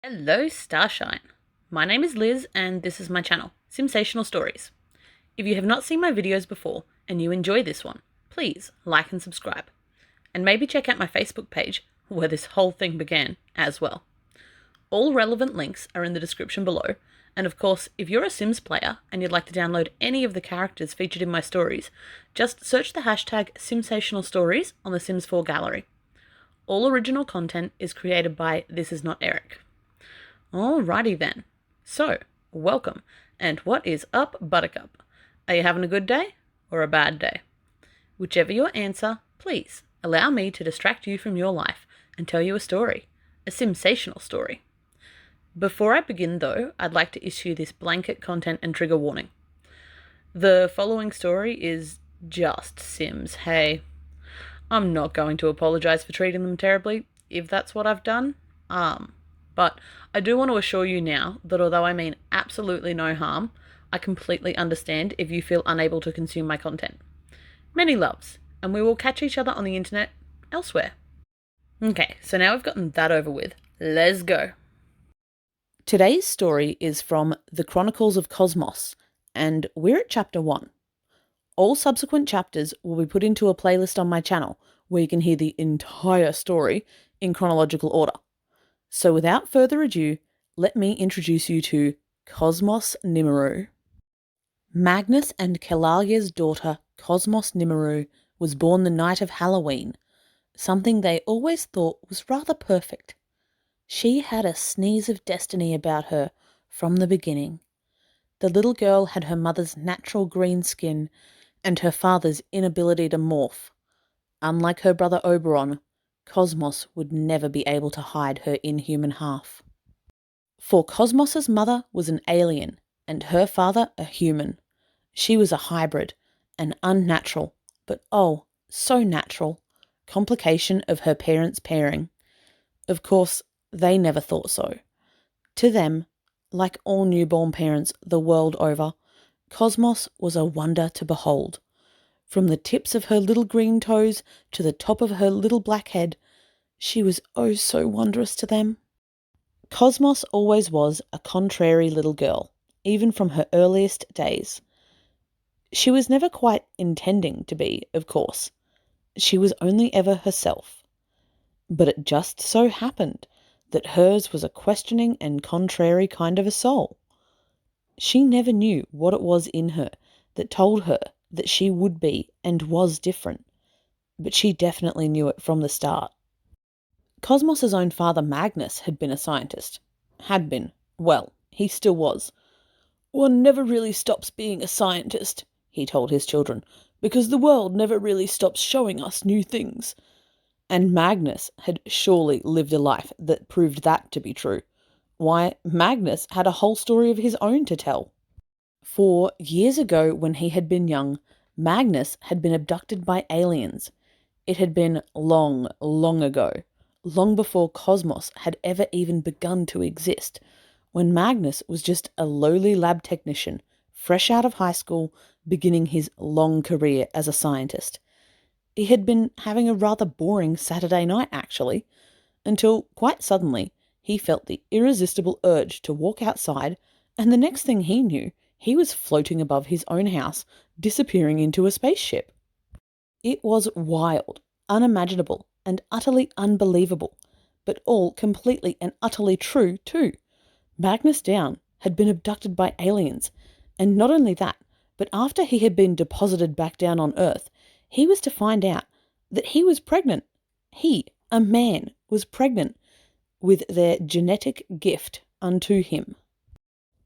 Hello, Starshine. My name is Liz, and this is my channel, Simsational Stories. If you have not seen my videos before and you enjoy this one, please like and subscribe. And maybe check out my Facebook page, where this whole thing began, as well. All relevant links are in the description below, and of course, if you're a Sims player and you'd like to download any of the characters featured in my stories, just search the hashtag Simsational Stories on the Sims 4 gallery. All original content is created by This Is Not Eric. Alrighty then. So, welcome. And what is up, Buttercup? Are you having a good day or a bad day? Whichever your answer, please allow me to distract you from your life and tell you a story, a Simsational story. Before I begin though, I'd like to issue this blanket content and trigger warning. The following story is just Sims, hey. I'm not going to apologise for treating them terribly, if that's what I've done. But I do want to assure you now that although I mean absolutely no harm, I completely understand if you feel unable to consume my content. Many loves, and we will catch each other on the internet elsewhere. Okay, so now we've gotten that over with, let's go. Today's story is from the Chronicles of Cosmos, and we're at chapter 1. All subsequent chapters will be put into a playlist on my channel where you can hear the entire story in chronological order. So without further ado, let me introduce you to Cosmos Nimeroo. Magnus and Kelalia's daughter, Cosmos Nimeroo, was born the night of Halloween, something they always thought was rather perfect. She had a sneeze of destiny about her from the beginning. The little girl had her mother's natural green skin and her father's inability to morph. Unlike her brother Oberon, Cosmos would never be able to hide her inhuman half. For Cosmos's mother was an alien, and her father a human. She was a hybrid, an unnatural, but oh, so natural, complication of her parents' pairing. Of course, they never thought so. To them, like all newborn parents the world over, Cosmos was a wonder to behold. From the tips of her little green toes to the top of her little black head, she was oh so wondrous to them. Cosmos always was a contrary little girl, even from her earliest days. She was never quite intending to be, of course. She was only ever herself. But it just so happened that hers was a questioning and contrary kind of a soul. She never knew what it was in her that told her that she would be and was different, but she definitely knew it from the start. Cosmos's own father Magnus had been a scientist. Had been. Well, he still was. "One never really stops being a scientist," he told his children, "because the world never really stops showing us new things." And Magnus had surely lived a life that proved that to be true. Why, Magnus had a whole story of his own to tell. For years ago, when he had been young, Magnus had been abducted by aliens. It had been long, long ago, long before Cosmos had ever even begun to exist, when Magnus was just a lowly lab technician, fresh out of high school, beginning his long career as a scientist. He had been having a rather boring Saturday night, actually, until quite suddenly he felt the irresistible urge to walk outside, and the next thing he knew, he was floating above his own house, disappearing into a spaceship. It was wild, unimaginable, and utterly unbelievable, but all completely and utterly true, too. Magnus Down had been abducted by aliens, and not only that, but after he had been deposited back down on Earth, he was to find out that he was pregnant. He, a man, was pregnant with their genetic gift unto him.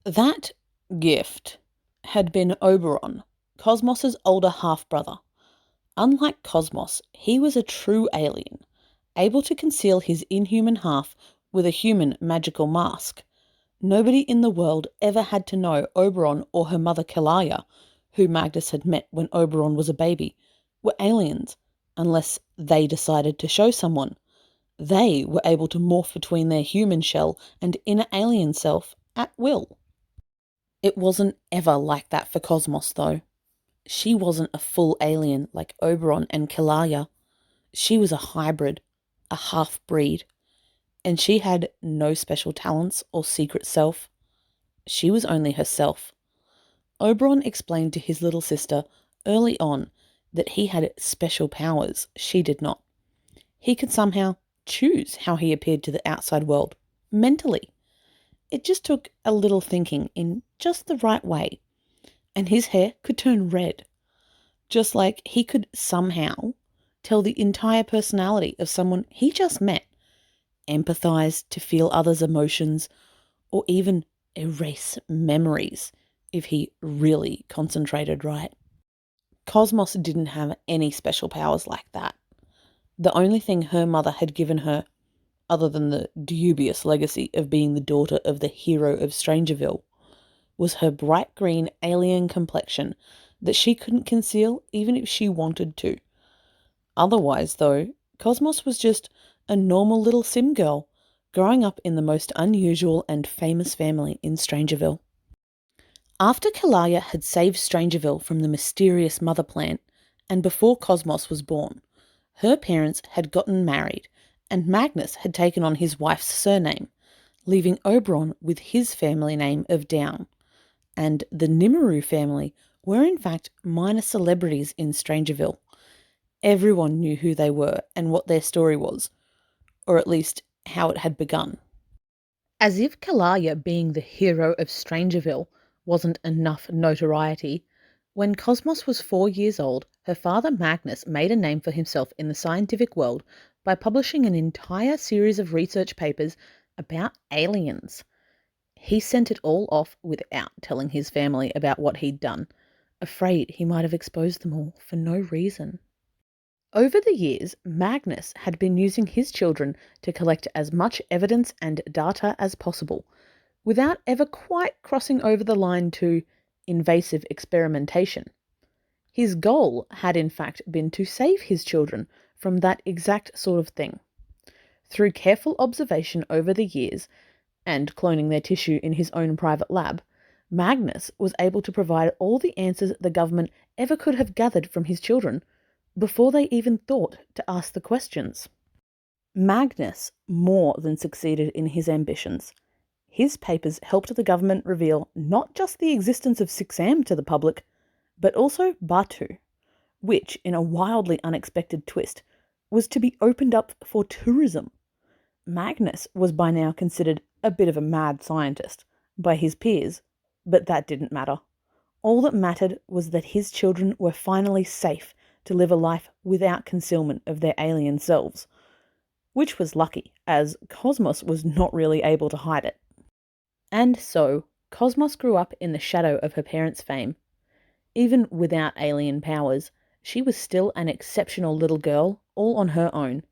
That gift had been Oberon, Cosmos's older half-brother. Unlike Cosmos, he was a true alien, able to conceal his inhuman half with a human magical mask. Nobody in the world ever had to know Oberon or her mother Kelalia, who Magnus had met when Oberon was a baby, were aliens, unless they decided to show someone. They were able to morph between their human shell and inner alien self at will. It wasn't ever like that for Cosmos, though. She wasn't a full alien like Oberon and Kelalia. She was a hybrid, a half-breed. And she had no special talents or secret self. She was only herself. Oberon explained to his little sister early on that he had special powers she did not. He could somehow choose how he appeared to the outside world, mentally. It just took a little thinking in just the right way, and his hair could turn red, just like he could somehow tell the entire personality of someone he just met, empathize to feel others' emotions, or even erase memories if he really concentrated right. Cosmos didn't have any special powers like that. The only thing her mother had given her, other than the dubious legacy of being the daughter of the hero of Strangerville, was her bright green alien complexion that she couldn't conceal even if she wanted to. Otherwise, though, Cosmos was just a normal little sim girl growing up in the most unusual and famous family in Strangerville. After Kalaya had saved Strangerville from the mysterious mother plant, and before Cosmos was born, her parents had gotten married, and Magnus had taken on his wife's surname, leaving Oberon with his family name of Down. And the Nimeroo family were in fact minor celebrities in Strangerville. Everyone knew who they were and what their story was, or at least how it had begun. As if Kalaya being the hero of Strangerville wasn't enough notoriety, when Cosmos was 4 years old, her father Magnus made a name for himself in the scientific world by publishing an entire series of research papers about aliens. He sent it all off without telling his family about what he'd done, afraid he might have exposed them all for no reason. Over the years, Magnus had been using his children to collect as much evidence and data as possible, without ever quite crossing over the line to invasive experimentation. His goal had in fact been to save his children from that exact sort of thing. Through careful observation over the years, and cloning their tissue in his own private lab, Magnus was able to provide all the answers the government ever could have gathered from his children before they even thought to ask the questions. Magnus more than succeeded in his ambitions. His papers helped the government reveal not just the existence of 6am to the public, but also Batu, which, in a wildly unexpected twist, was to be opened up for tourism. Magnus was by now considered a bit of a mad scientist by his peers, but that didn't matter. All that mattered was that his children were finally safe to live a life without concealment of their alien selves, which was lucky, as Cosmos was not really able to hide it. And so, Cosmos grew up in the shadow of her parents' fame. Even without alien powers, she was still an exceptional little girl, all on her own.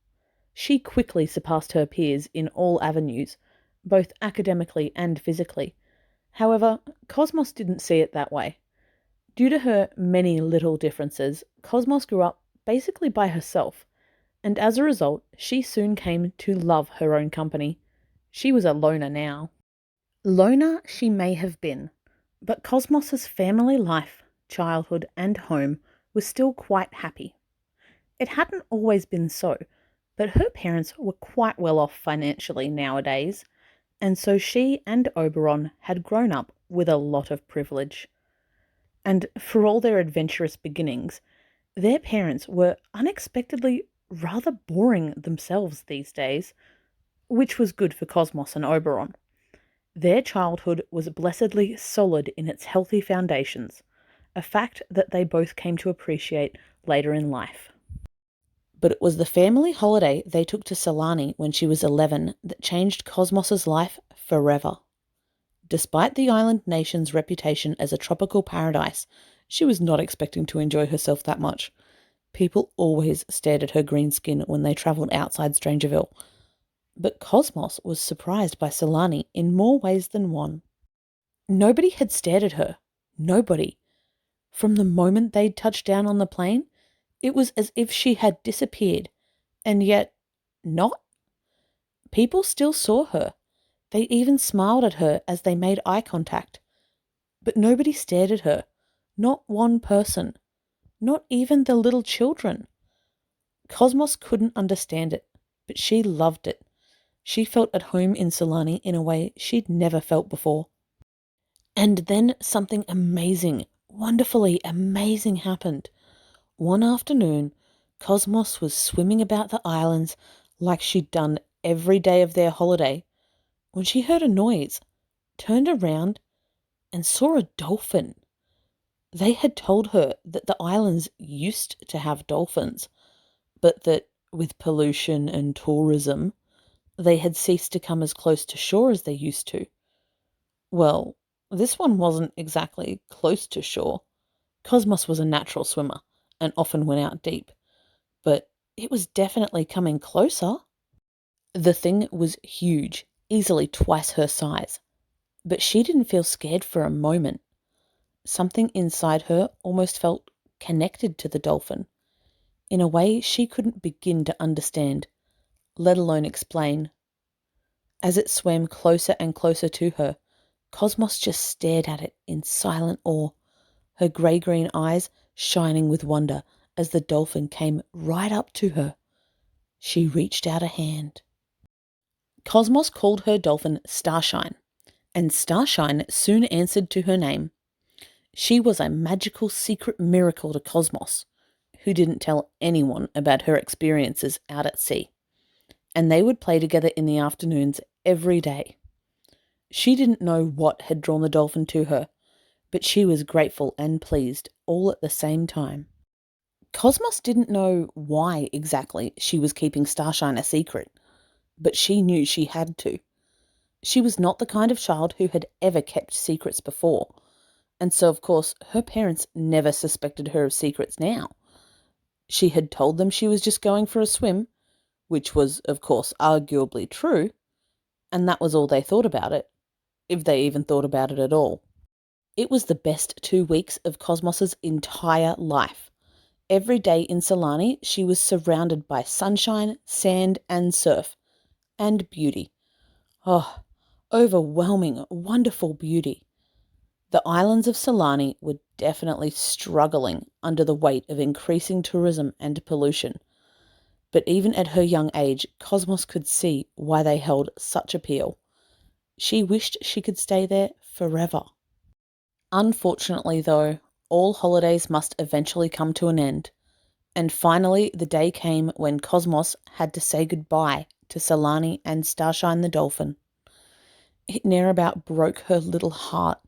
She quickly surpassed her peers in all avenues, both academically and physically. However, Cosmos didn't see it that way. Due to her many little differences, Cosmos grew up basically by herself, and as a result, she soon came to love her own company. She was a loner now. Loner she may have been, but Cosmos's family life, childhood, and home was still quite happy. It hadn't always been so, but her parents were quite well off financially nowadays, and so she and Oberon had grown up with a lot of privilege. And for all their adventurous beginnings, their parents were unexpectedly rather boring themselves these days, which was good for Cosmos and Oberon. Their childhood was blessedly solid in its healthy foundations, a fact that they both came to appreciate later in life. But it was the family holiday they took to Solani when she was 11 that changed Cosmos's life forever. Despite the island nation's reputation as a tropical paradise, she was not expecting to enjoy herself that much. People always stared at her green skin when they travelled outside Strangerville. But Cosmos was surprised by Solani in more ways than one. Nobody had stared at her. Nobody. From the moment they'd touched down on the plane, it was as if she had disappeared, and yet not. People still saw her. They even smiled at her as they made eye contact. But nobody stared at her. Not one person. Not even the little children. Cosmos couldn't understand it, but she loved it. She felt at home in Solani in a way she'd never felt before. And then something amazing, wonderfully amazing happened. One afternoon, Cosmos was swimming about the islands like she'd done every day of their holiday when she heard a noise, turned around, and saw a dolphin. They had told her that the islands used to have dolphins, but that with pollution and tourism, they had ceased to come as close to shore as they used to. Well, this one wasn't exactly close to shore. Cosmos was a natural swimmer and often went out deep, but it was definitely coming closer. The thing was huge, easily twice her size, but she didn't feel scared for a moment. Something inside her almost felt connected to the dolphin in a way she couldn't begin to understand, let alone explain. As it swam closer and closer to her, Cosmos just stared at it in silent awe, her grey-green eyes shining with wonder as the dolphin came right up to her. She reached out a hand. Cosmos called her dolphin Starshine, and Starshine soon answered to her name. She was a magical secret miracle to Cosmos, who didn't tell anyone about her experiences out at sea, and they would play together in the afternoons every day. She didn't know what had drawn the dolphin to her, but she was grateful and pleased all at the same time. Cosmos didn't know why exactly she was keeping Starshine a secret, but she knew she had to. She was not the kind of child who had ever kept secrets before, and so, of course, her parents never suspected her of secrets now. She had told them she was just going for a swim, which was, of course, arguably true, and that was all they thought about it, if they even thought about it at all. It was the best 2 weeks of Cosmos's entire life. Every day in Solani, she was surrounded by sunshine, sand, and surf, and beauty. Oh, overwhelming, wonderful beauty. The islands of Solani were definitely struggling under the weight of increasing tourism and pollution. But even at her young age, Cosmos could see why they held such appeal. She wished she could stay there forever. Unfortunately, though, all holidays must eventually come to an end, and finally the day came when Cosmos had to say goodbye to Solani and Starshine the dolphin. It near about broke her little heart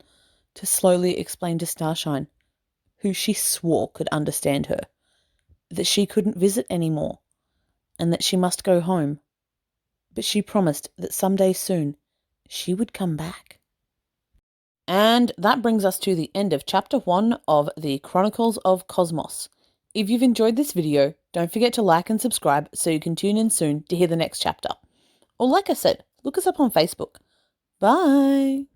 to slowly explain to Starshine, who she swore could understand her, that she couldn't visit anymore and that she must go home. But she promised that someday soon she would come back. And that brings us to the end of Chapter 1 of the Chronicles of Cosmos. If you've enjoyed this video, don't forget to like and subscribe so you can tune in soon to hear the next chapter. Or like I said, look us up on Facebook. Bye!